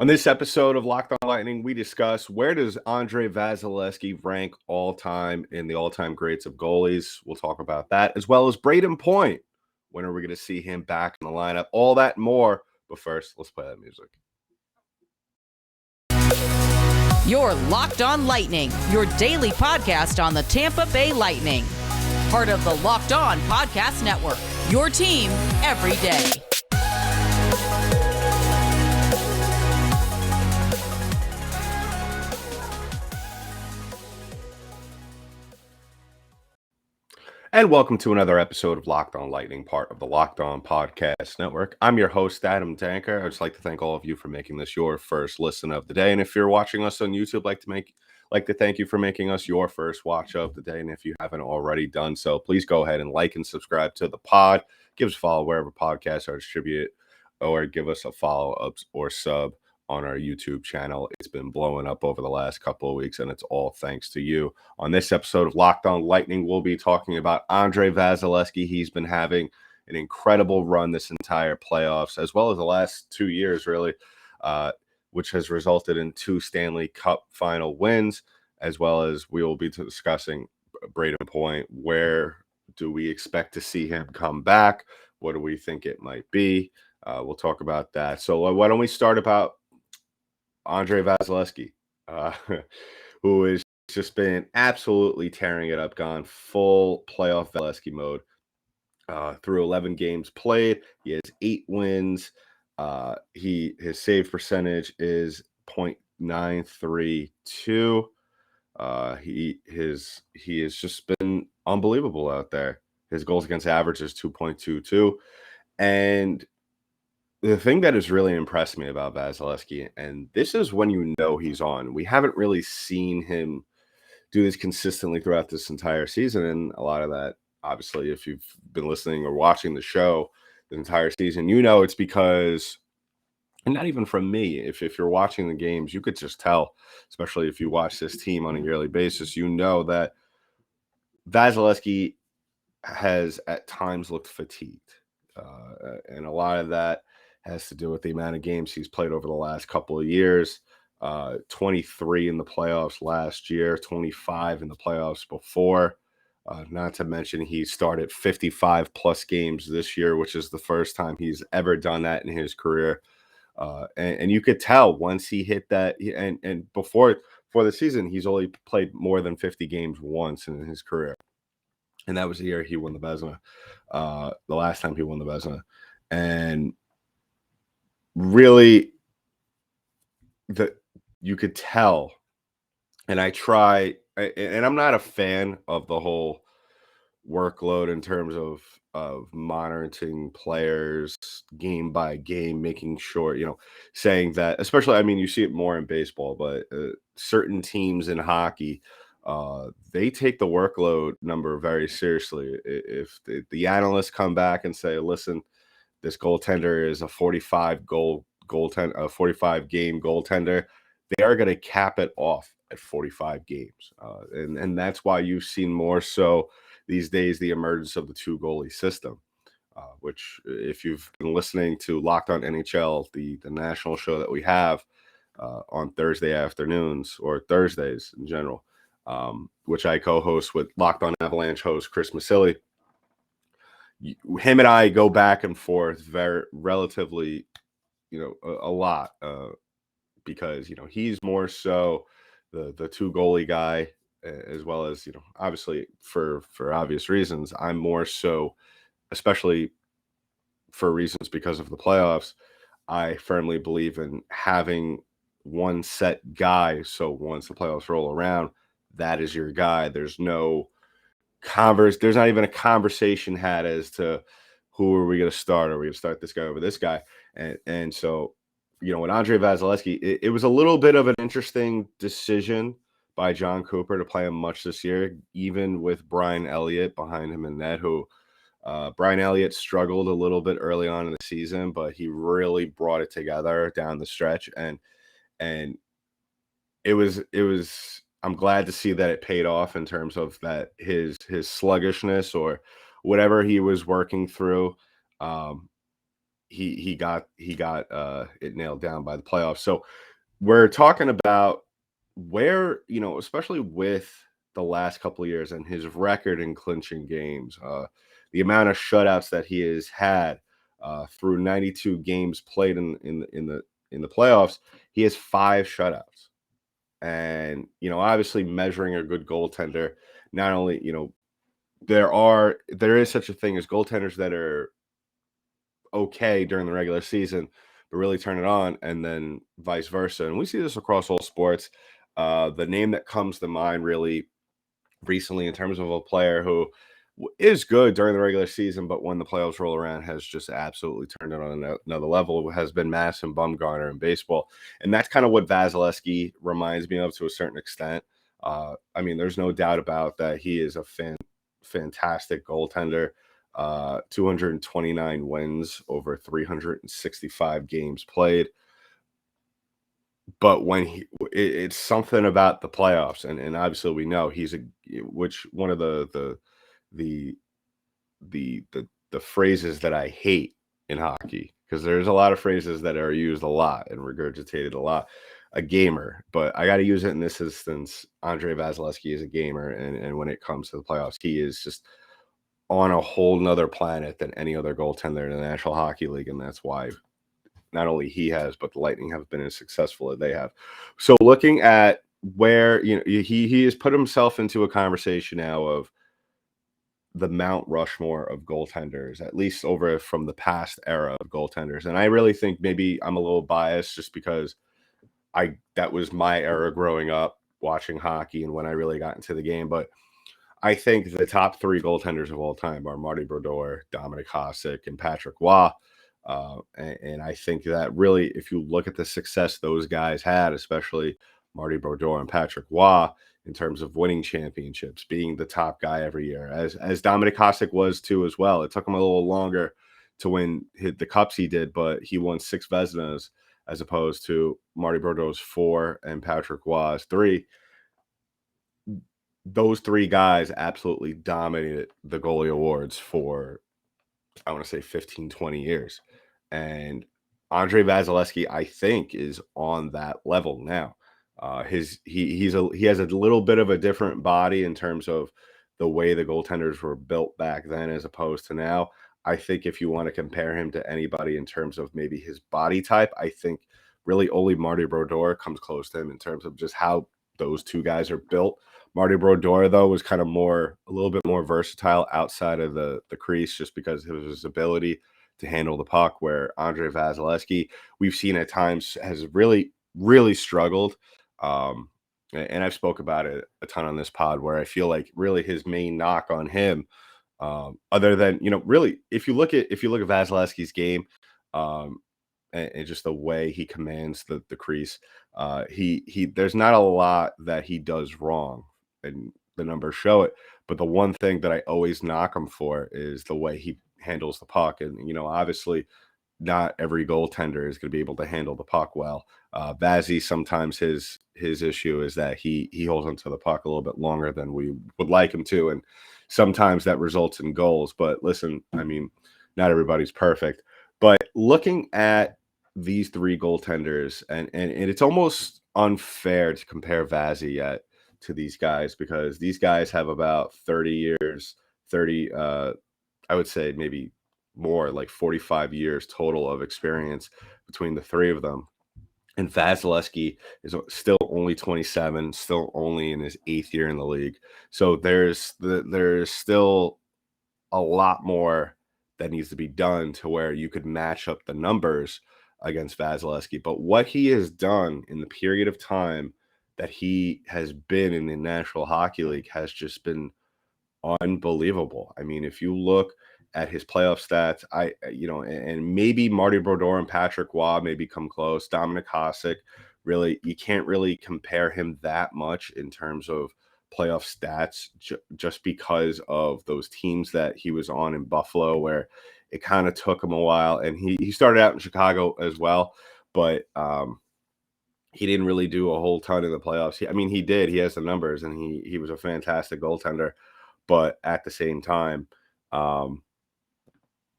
On this episode of Locked On Lightning, we discuss where does Andrei Vasilevskiy rank all-time in the all-time greats of goalies. We'll talk about that, as well as Braydon Point. When are we going to see him back in the lineup? All that and more. But first, let's play that music. You're Locked On Lightning, your daily podcast on the Tampa Bay Lightning. Part of the Locked On Podcast Network, your team every day. And welcome to another episode of Locked On Lightning, part of the Locked On Podcast Network. I'm your host, Adam Tanker. I'd just like to thank all of you for making this your first listen of the day. And if you're watching us on YouTube, I'd like to thank you for making us your first watch of the day. And if you haven't already done so, please go ahead and like and subscribe to the pod. Give us a follow wherever podcasts are distributed, or give us a follow up or sub on our YouTube channel. It's been blowing up over the last couple of weeks, and it's all thanks to you. On this episode of Locked On Lightning, we'll be talking about Andrei Vasilevskiy. He's been having an incredible run this entire playoffs, as well as the last 2 years, really, which has resulted in 2 Stanley Cup final wins, as well as we will be discussing Braydon Point. Where do we expect to see him come back? What do we think it might be? We'll talk about that. So why don't we start about Andrei Vasilevskiy, who has just been absolutely tearing it up, gone full playoff Vasilevskiy mode. Through 11 games played, he has 8 wins. His save percentage is .932. He has just been unbelievable out there. His goals against average is 2.22, and the thing that has really impressed me about Vasilevskiy, and this is when you know he's on. We haven't really seen him do this consistently throughout this entire season, and a lot of that, obviously, if you've been listening or watching the show the entire season, you know it's because, and not even from me, if you're watching the games, you could just tell, especially if you watch this team on a yearly basis, you know that Vasilevskiy has at times looked fatigued, and a lot of that has to do with the amount of games he's played over the last couple of years. 23 in the playoffs last year, 25 in the playoffs before. Not to mention he started 55 plus games this year, which is the first time he's ever done that in his career. And you could tell once he hit that, and before the season, he's only played more than 50 games once in his career. And that was the year he won the Vezina, the last time he won the Vezina. And really, you could tell, and I'm not a fan of the whole workload in terms of monitoring players game by game, making sure, saying that, especially, I mean, you see it more in baseball, but certain teams in hockey, they take the workload number very seriously. If the analysts come back and say, listen, this goaltender is a 45 game goaltender, they are going to cap it off at 45 games. And that's why you've seen more so these days the emergence of the 2-goalie system, which, if you've been listening to Locked On NHL, the national show that we have on Thursday afternoons, or Thursdays in general, which I co-host with Locked On Avalanche host Chris Masilli, him and I go back and forth very relatively, a lot, because, he's more so the 2-goalie guy, as well as, obviously for obvious reasons, I'm more so, especially for reasons because of the playoffs, I firmly believe in having one set guy. So once the playoffs roll around, that is your guy. There's not even a conversation had as to who are we going to start. Are we going to start this guy over this guy? And so, with Andrei Vasilevskiy, it was a little bit of an interesting decision by John Cooper to play him much this year, even with Brian Elliott behind him in net, who Brian Elliott struggled a little bit early on in the season, but he really brought it together down the stretch. And it was I'm glad to see that it paid off in terms of that his sluggishness or whatever he was working through. he got it nailed down by the playoffs. So we're talking about where, especially with the last couple of years and his record in clinching games, the amount of shutouts that he has had through 92 games played in the playoffs, he has 5 shutouts. And obviously measuring a good goaltender, not only there is such a thing as goaltenders that are okay during the regular season, but really turn it on, and then vice versa. And we see this across all sports. The name that comes to mind really recently in terms of a player who is good during the regular season, but when the playoffs roll around has just absolutely turned it on another level, has been Madison Bumgarner in baseball. And that's kind of what Vasilevskiy reminds me of to a certain extent. I mean, there's no doubt about that. He is a fantastic goaltender. 229 wins over 365 games played. But when it's something about the playoffs, and obviously we know he's which one of the the the the phrases that I hate in hockey, because there's a lot of phrases that are used a lot and regurgitated a lot. A gamer, but I got to use it in this instance. Andrei Vasilevskiy is a gamer, and when it comes to the playoffs, he is just on a whole nother planet than any other goaltender in the National Hockey League, and that's why not only he has, but the Lightning have been as successful as they have. So looking at where he has put himself into a conversation now of the Mount Rushmore of goaltenders, at least over from the past era of goaltenders. And I really think maybe I'm a little biased just because that was my era growing up watching hockey and when I really got into the game. But I think the top 3 goaltenders of all time are Marty Brodeur, Dominic Hasek, and Patrick Roy. And I think that really, if you look at the success those guys had, especially Marty Brodeur and Patrick Roy, in terms of winning championships, being the top guy every year, as Dominic Hasek was too as well. It took him a little longer to win the cups he did, but he won 6 Vezinas as opposed to Marty Brodeur's 4 and Patrick Roy's 3. Those 3 guys absolutely dominated the goalie awards for, I want to say 15, 20 years. And Andrei Vasilevskiy, I think, is on that level now. He has a little bit of a different body in terms of the way the goaltenders were built back then as opposed to now. I think if you want to compare him to anybody in terms of maybe his body type, I think really only Marty Brodeur comes close to him in terms of just how those 2 guys are built. Marty Brodeur, though, was kind of a little bit more versatile outside of the crease just because of his ability to handle the puck, where Andrei Vasilevskiy, we've seen at times, has really, really struggled. And I've spoke about it a ton on this pod, where I feel like really his main knock on him, other than, really, if you look at Vasilevskiy's game, and just the way he commands the crease, he there's not a lot that he does wrong, and the numbers show it. But the one thing that I always knock him for is the way he handles the puck. And obviously, not every goaltender is going to be able to handle the puck well. Vazzy, sometimes his issue is that he holds onto the puck a little bit longer than we would like him to, and sometimes that results in goals. But listen, I mean, not everybody's perfect. But looking at these 3 goaltenders, and it's almost unfair to compare Vazzy yet to these guys, because these guys have about 30 years, 30, I would say maybe more, like 45 years total of experience between the 3 of them. And Vasilevskiy is still only 27, still only in his 8th year in the league. So there's still a lot more that needs to be done to where you could match up the numbers against Vasilevskiy. But what he has done in the period of time that he has been in the National Hockey League has just been unbelievable. I mean, if you look at his playoff stats, and maybe Marty Brodeur and Patrick Roy maybe come close. Dominic Hasek, really, you can't really compare him that much in terms of playoff stats, just because of those teams that he was on in Buffalo, where it kind of took him a while. And he started out in Chicago as well, but he didn't really do a whole ton in the playoffs. He did. He has the numbers, and he was a fantastic goaltender. But at the same time,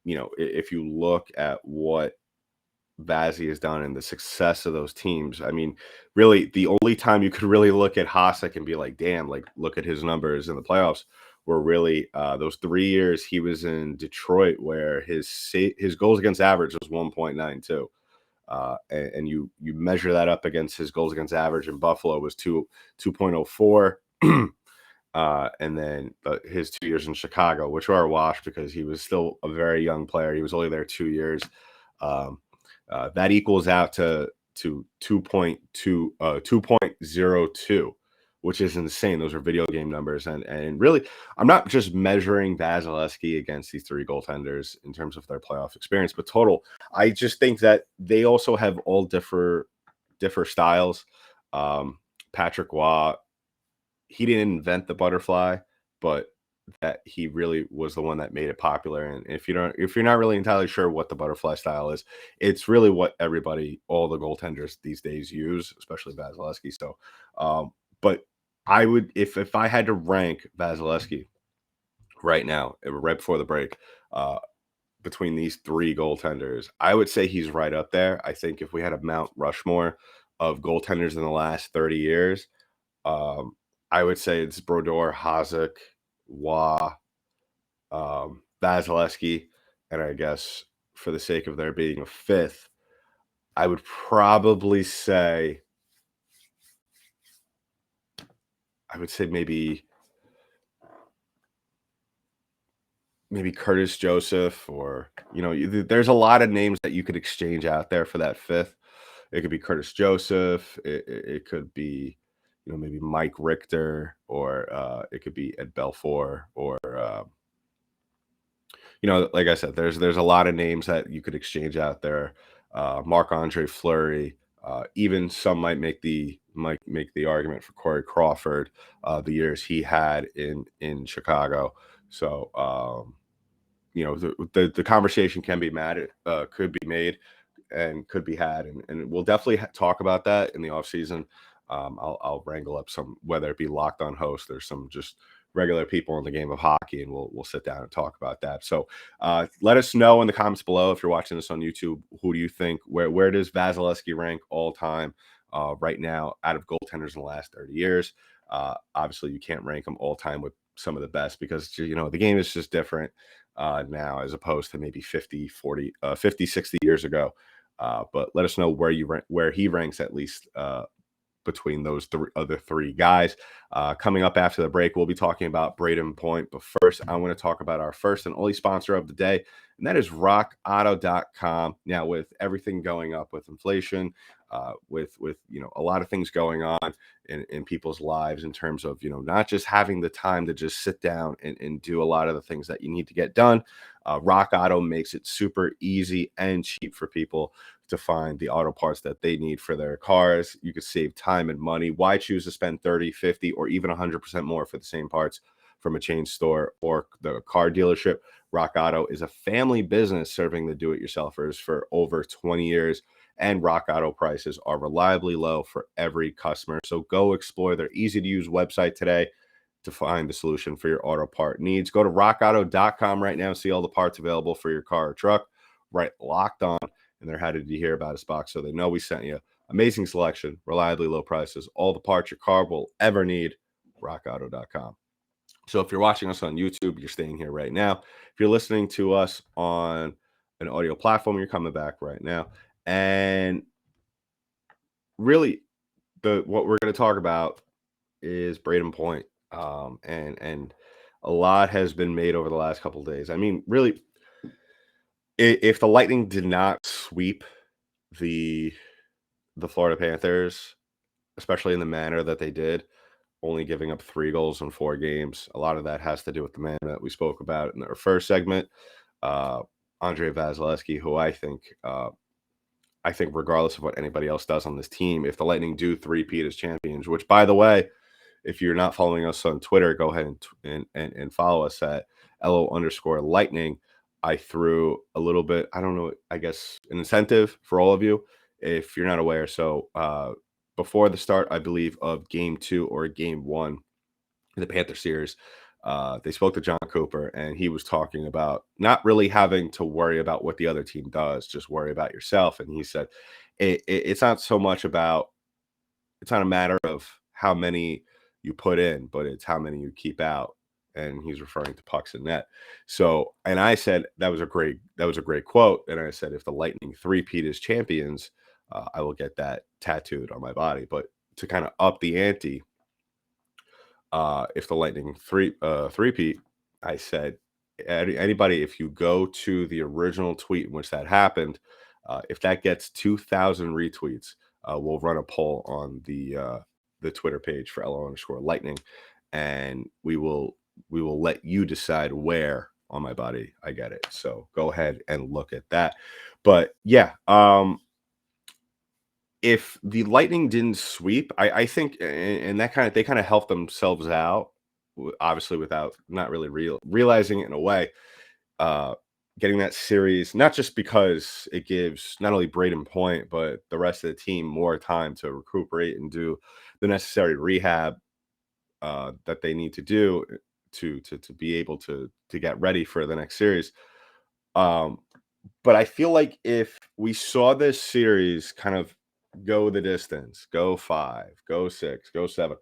if you look at what Vazzy has done and the success of those teams, I mean, really, the only time you could really look at Hasek and be like, damn, like, look at his numbers in the playoffs were really those 3 years he was in Detroit, where his goals against average was 1.92. And you measure that up against his goals against average in Buffalo was 2.04. And then his 2 years in Chicago, which were a wash because he was still a very young player. He was only there 2 years. That equals out to 2.02, which is insane. Those are video game numbers. And really, I'm not just measuring Vasilevskiy against these three goaltenders in terms of their playoff experience, but total. I just think that they also have all differ styles. Patrick Waugh, he didn't invent the butterfly, but that he really was the one that made it popular. And if you're not really entirely sure what the butterfly style is, it's really what all the goaltenders these days use, especially Vasilevskiy. So, but I would, if I had to rank Vasilevskiy right now, right before the break, between these three goaltenders, I would say he's right up there. I think if we had a Mount Rushmore of goaltenders in the last 30 years, I would say it's Brodeur, Hasek, Waugh, Vasilevskiy, and I guess for the sake of there being a fifth, I would probably say maybe Curtis Joseph, or there's a lot of names that you could exchange out there for that fifth. It could be Curtis Joseph. It could be maybe Mike Richter, or it could be Ed Belfour, or like I said, there's a lot of names that you could exchange out there. Marc-Andre Fleury, even some might make the argument for Corey Crawford, the years he had in Chicago. So the conversation can be could be made and could be had, and we'll definitely talk about that in the off season. I'll wrangle up some, whether it be Locked On host or some just regular people in the game of hockey, and we'll sit down and talk about that. So let us know in the comments below if you're watching this on YouTube. Who do you think? Where does Vasilevskiy rank all time right now out of goaltenders in the last 30 years? Obviously, you can't rank them all time with some of the best, because the game is just different now as opposed to maybe 50, 60 years ago. But let us know where he ranks, at least between those other three guys. Coming up after the break, we'll be talking about Braydon Point. But first, I want to talk about our first and only sponsor of the day, and that is rockauto.com. Now, with everything going up with inflation, with a lot of things going on in people's lives, in terms of not just having the time to just sit down and do a lot of the things that you need to get done, Rock Auto makes it super easy and cheap for people to find the auto parts that they need for their cars. You could save time and money. Why choose to spend 30, 50, or even 100% more for the same parts from a chain store or the car dealership? Rock Auto is a family business serving the do-it-yourselfers for over 20 years, and Rock Auto prices are reliably low for every customer. So go explore their easy-to-use website today to find the solution for your auto part needs. Go to rockauto.com right now and see all the parts available for your car or truck. Right, Locked On, and they're happy to hear about us box, so they know we sent you. Amazing selection, reliably low prices, all the parts your car will ever need. rockauto.com. So if you're watching us on YouTube, you're staying here right now. If you're listening to us on an audio platform, you're coming back right now. And really, what we're going to talk about is Braydon Point. And a lot has been made over the last couple of days. I mean, really, if the Lightning did not sweep the Florida Panthers, especially in the manner that they did, only giving up 3 goals in 4 games, a lot of that has to do with the man that we spoke about in our first segment, Andrei Vasilevskiy, who I think regardless of what anybody else does on this team, if the Lightning do three-peat as champions, which, by the way, if you're not following us on Twitter, go ahead and follow us at LO_Lightning. I threw a little bit, I don't know, I guess an incentive for all of you, if you're not aware. So before the start, I believe, of game 2 or game 1 in the Panther series, they spoke to John Cooper, and he was talking about not really having to worry about what the other team does, just worry about yourself. And he said it's not so much about, it's not a matter of how many you put in, but it's how many you keep out. And he's referring to pucks and net. So, and I said that was a great quote. And I said, if the Lightning three-peat as champions, I will get that tattooed on my body. But to kind of up the ante, if the Lightning three-peat, I said, anybody, if you go to the original tweet in which that happened, if that gets 2,000 retweets, we'll run a poll on the Twitter page for LO_Lightning, and we will let you decide where on my body I get it. So go ahead and look at that. But yeah, if the Lightning didn't sweep, I think, and that kind of, they kind of helped themselves out, obviously without not really realizing it in a way. Uh, Getting that series, not just because it gives not only Braydon Point but the rest of the team more time to recuperate and do the necessary rehab that they need to do to be able to get ready for the next series. Um, but I feel like if we saw this series kind of go the distance, go 5, go 6, go 7,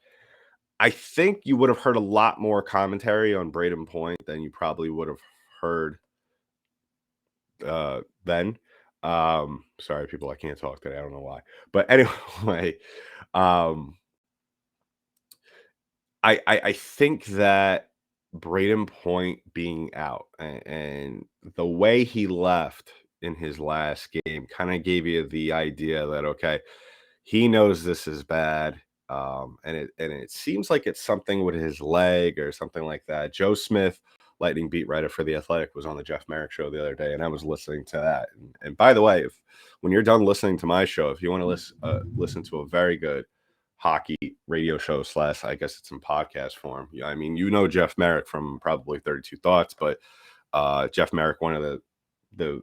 I think you would have heard a lot more commentary on Braydon Point than you probably would have heard then. Sorry, people, I can't talk today. I don't know why. But anyway, um, I think that Braydon Point being out and the way he left in his last game kind of gave you the idea that, okay, he knows this is bad. And it seems like it's something with his leg or something like that. Joe Smith, Lightning beat writer for The Athletic, was on the Jeff Merrick show the other day, and I was listening to that. And by the way, if when you're done listening to my show, if you want to listen to a very good hockey radio show / I guess it's in podcast form. Yeah, I mean, you know Jeff Merrick from probably 32 Thoughts, but Jeff Merrick, one of the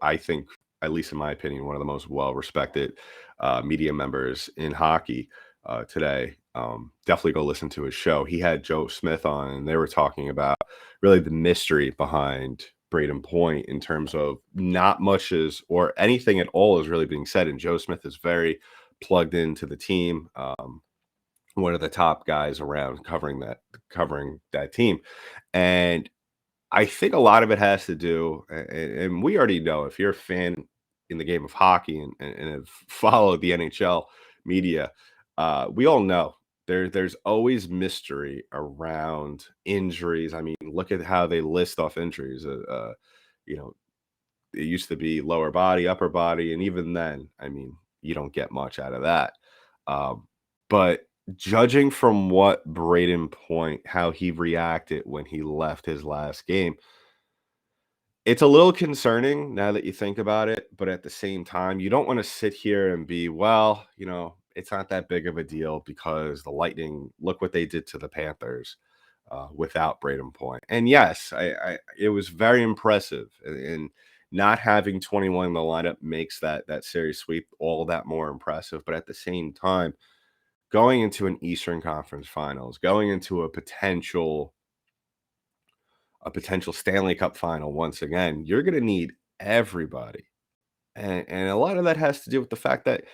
I think, at least in my opinion, one of the most well-respected media members in hockey today. Definitely go listen to his show. He had Joe Smith on, and they were talking about really the mystery behind Braydon Point in terms of not much is, or anything at all is really being said. And Joe Smith is very plugged into the team. One of the top guys around covering that team. And I think a lot of it has to do, and we already know, if you're a fan in the game of hockey and have followed the NHL media, we all know there's always mystery around injuries. I mean, look at how they list off injuries. You know, it used to be lower body, upper body, and even then, I mean, you don't get much out of that. But judging from what Braydon Point, how he reacted when he left his last game, it's a little concerning now that you think about it. But at the same time, you don't want to sit here and be, well, it's not that big of a deal because the Lightning, look what they did to the Panthers without Braydon Point. And yes, it was very impressive. And not having 21 in the lineup makes that series sweep all that more impressive. But at the same time, going into an Eastern Conference Finals, going into a potential Stanley Cup final once again, you're going to need everybody. And a lot of that has to do with the fact that,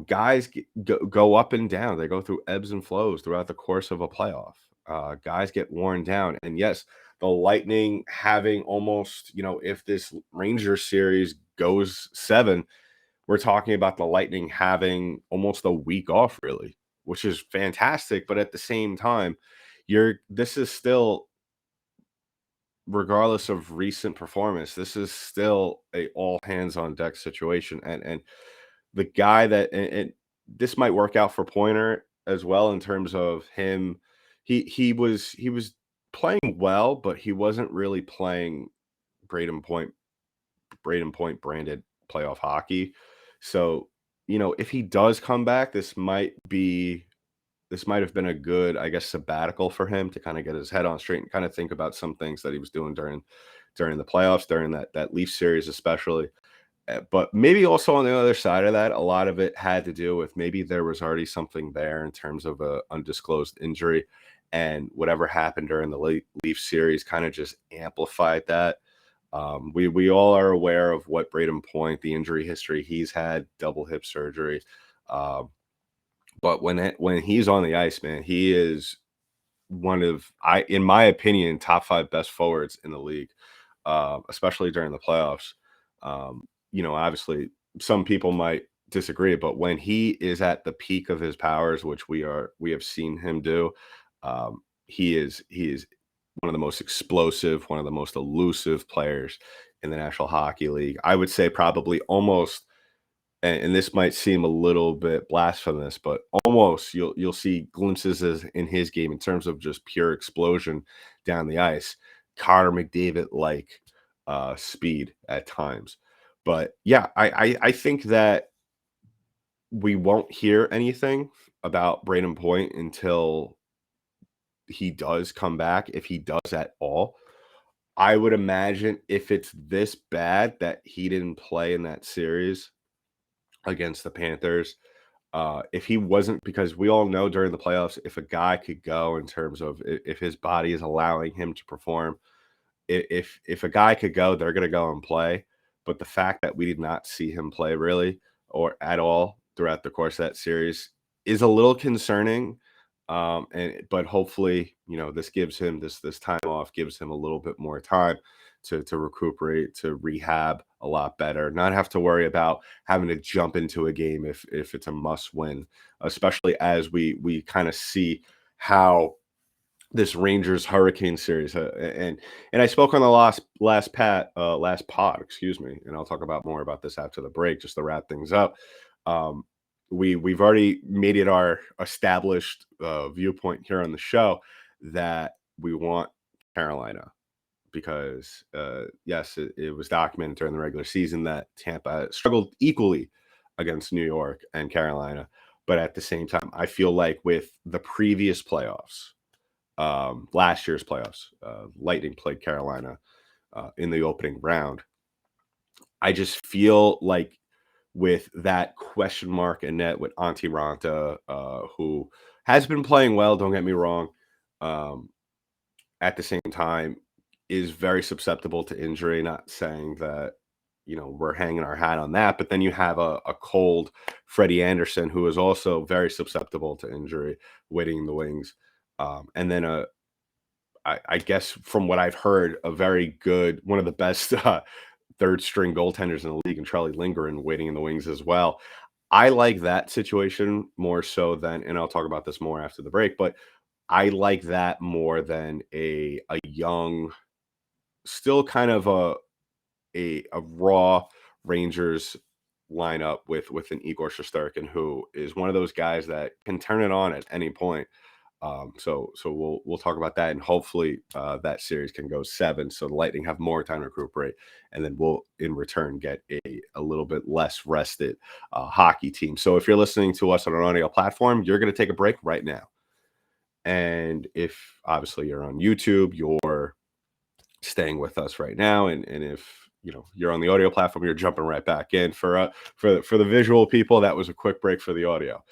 guys go up and down. They go through ebbs and flows throughout the course of a playoff. Guys get worn down. And yes, the Lightning having almost, if this Rangers series goes 7, we're talking about the Lightning having almost a week off, really, which is fantastic. But at the same time, this is still, regardless of recent performance, this is still a all hands on deck situation. And the guy that, and this might work out for Pointer as well in terms of him. He was playing well, but he wasn't really playing Braydon Point branded playoff hockey. So, if he does come back, this might have been a good, I guess, sabbatical for him to kind of get his head on straight and kind of think about some things that he was doing during the playoffs, during that Leaf series especially. But maybe also on the other side of that, a lot of it had to do with maybe there was already something there in terms of a undisclosed injury. and whatever happened during the Leaf series kind of just amplified that. We all are aware of what Braydon Point, the injury history he's had, double hip surgery. Um, but when he's on the ice, man, he is one of, in my opinion, top 5 best forwards in the league, especially during the playoffs. Obviously, some people might disagree, but when he is at the peak of his powers, which we have seen him do, he is one of the most explosive, one of the most elusive players in the National Hockey League. I would say probably almost, and this might seem a little bit blasphemous, but almost you'll see glimpses in his game in terms of just pure explosion down the ice, Connor McDavid like speed at times. But yeah, I think that we won't hear anything about Braydon Point until he does come back, if he does at all. I would imagine if it's this bad that he didn't play in that series against the Panthers, if he wasn't, because we all know during the playoffs, if a guy could go in terms of if his body is allowing him to perform, if a guy could go, they're going to go and play. But the fact that we did not see him play really or at all throughout the course of that series is a little concerning. But hopefully, this gives him this time off, gives him a little bit more time to recuperate, to rehab a lot better, not have to worry about having to jump into a game if it's a must win, especially as we kind of see how this Rangers Hurricane series, and I spoke on the last pod, excuse me, and I'll talk about more about this after the break, just to wrap things up. Um, we've already made it our established viewpoint here on the show that we want Carolina, because yes, it was documented during the regular season that Tampa struggled equally against New York and Carolina, but at the same time, I feel like with the previous playoffs, last year's playoffs, Lightning played Carolina in the opening round. I just feel like with that question mark in net with Antti Ranta, who has been playing well, don't get me wrong, um, at the same time is very susceptible to injury. Not saying that, we're hanging our hat on that, but then you have a cold Freddie Anderson, who is also very susceptible to injury, waiting in the wings. And then I guess from what I've heard, a very good, one of the best third string goaltenders in the league, and Charlie Lindgren waiting in the wings as well. I like that situation more so than, and I'll talk about this more after the break, but I like that more than a young, still kind of a raw Rangers lineup with an Igor Shesterkin, who is one of those guys that can turn it on at any point. So we'll talk about that, and hopefully that series can go 7, so the Lightning have more time to recuperate, and then we'll in return get a little bit less rested hockey team. So if you're listening to us on an audio platform, you're going to take a break right now, and if obviously you're on YouTube, you're staying with us right now, and if you're on the audio platform, you're jumping right back in. For the visual people, that was a quick break for the audio.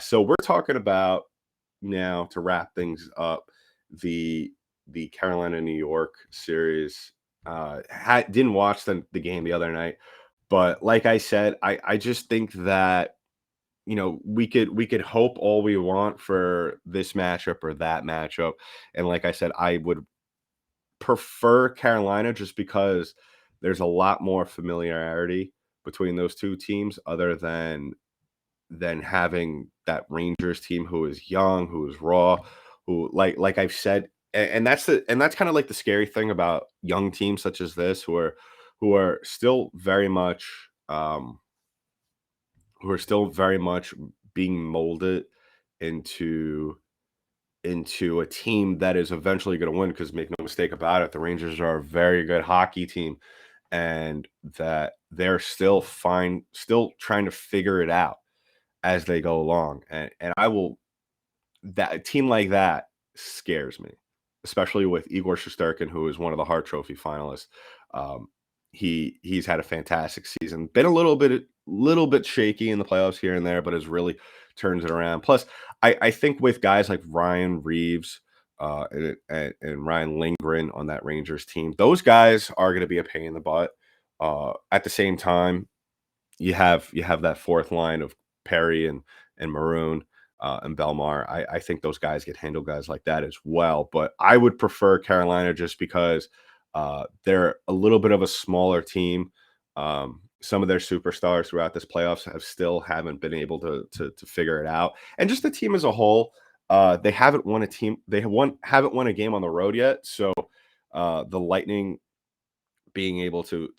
So we're talking about now, to wrap things up, the Carolina New York series. Didn't watch the game the other night, but like I said, I just think that we could hope all we want for this matchup or that matchup, and like I said, I would prefer Carolina just because there's a lot more familiarity between those two teams, other than having that Rangers team who is young, who is raw, who like I've said, and that's kind of like the scary thing about young teams such as this, who are still very much being molded into a team that is eventually going to win, because make no mistake about it, the Rangers are a very good hockey team, and that they're still trying to figure it out as they go along. And that a team like that scares me, especially with Igor Shesterkin, who is one of the Hart Trophy finalists. Um, he's had a fantastic season, been a little bit shaky in the playoffs here and there, but has really turned it around. Plus, I think with guys like Ryan Reeves, and Ryan Lindgren on that Rangers team. Those guys are going to be a pain in the butt. At the same time, you have that fourth line of Perry and Maroon and Belmar. I think those guys can handle guys like that as well. But I would prefer Carolina just because they're a little bit of a smaller team. Some of their superstars throughout this playoffs haven't been able to figure it out, and just the team as a whole, they haven't won a team. Haven't won a game on the road yet. So the Lightning being able to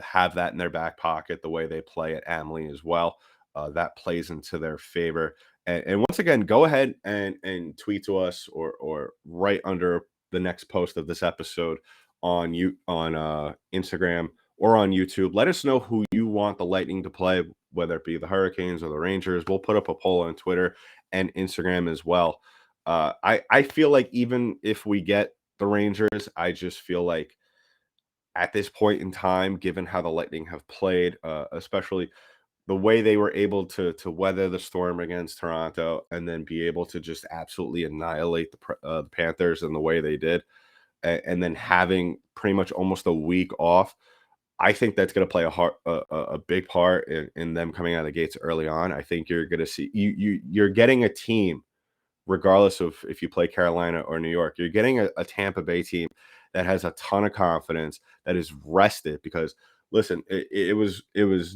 have that in their back pocket, the way they play at Amalie as well, that plays into their favor. And once again, go ahead and tweet to us or right under the next post of this episode on Instagram or on YouTube. Let us know who you want the Lightning to play, whether it be the Hurricanes or the Rangers. We'll put up a poll on Twitter and Instagram as well. I feel like even if we get the Rangers, I just feel like at this point in time, given how the Lightning have played, especially the way they were able to weather the storm against Toronto and then be able to just absolutely annihilate the Panthers in the way they did, and then having pretty much almost a week off, I think that's going to play a big part in them coming out of the gates early on. I think you're going to see you're getting a team, regardless of if you play Carolina or New York, you're getting a Tampa Bay team that has a ton of confidence, that is rested. Because listen, it was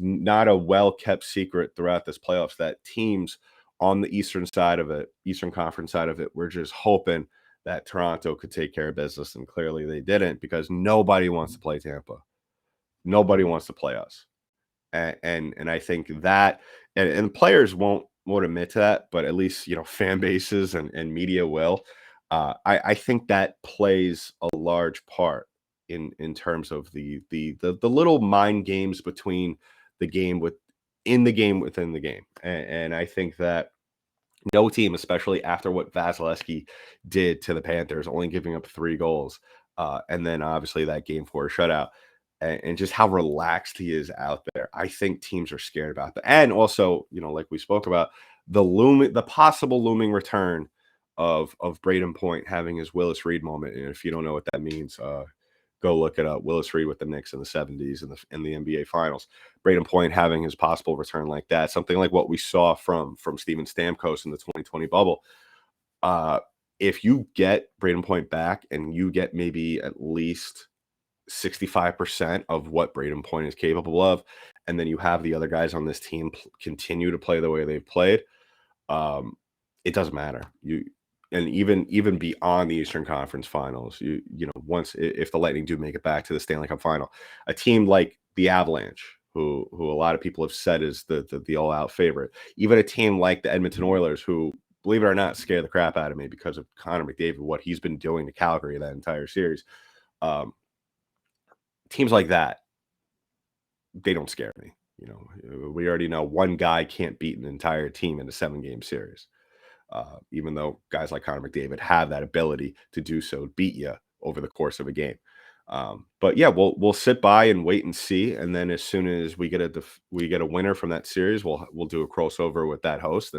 not a well-kept secret throughout this playoffs that teams on the Eastern Conference side of it, were just hoping that Toronto could take care of business, and clearly they didn't, because nobody wants to play Tampa. Nobody wants to play us. And I think that, and players won't admit to that, but at least fan bases and media will. I think that plays a large part in terms of the little mind games between the game within the game, and I think that no team, especially after what Vasilevskiy did to the Panthers, only giving up 3 goals, and then obviously that Game 4 shutout, and just how relaxed he is out there. I think teams are scared about that. And also, like we spoke about, the possible looming return of Braydon Point having his Willis Reed moment. And if you don't know what that means, go look it up. Willis Reed with the Knicks in the 70s in the NBA Finals. Braydon Point having his possible return like that, something like what we saw from Steven Stamkos in the 2020 bubble. If you get Braydon Point back and you get maybe at least 65% of what Braydon Point is capable of, and then you have the other guys on this team continue to play the way they've played, it doesn't matter. And even beyond the Eastern Conference Finals, once if the Lightning do make it back to the Stanley Cup Final, a team like the Avalanche, who a lot of people have said is the all-out favorite, even a team like the Edmonton Oilers, who, believe it or not, scare the crap out of me because of Connor McDavid, what he's been doing to Calgary that entire series. Teams like that, they don't scare me. We already know one guy can't beat an entire team in a 7-game series. Even though guys like Connor McDavid have that ability to do so, beat you over the course of a game. But yeah, we'll sit by and wait and see, and then as soon as we get a winner from that series, we'll do a crossover with that host,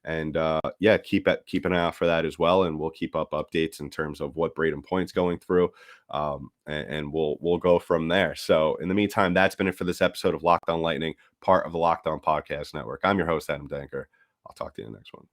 and yeah, keep an eye out for that as well, and we'll keep up updates in terms of what Braydon Point's going through, and we'll go from there. So in the meantime, that's been it for this episode of Locked On Lightning, part of the Locked On Podcast Network. I'm your host, Adam Danker. I'll talk to you in the next one.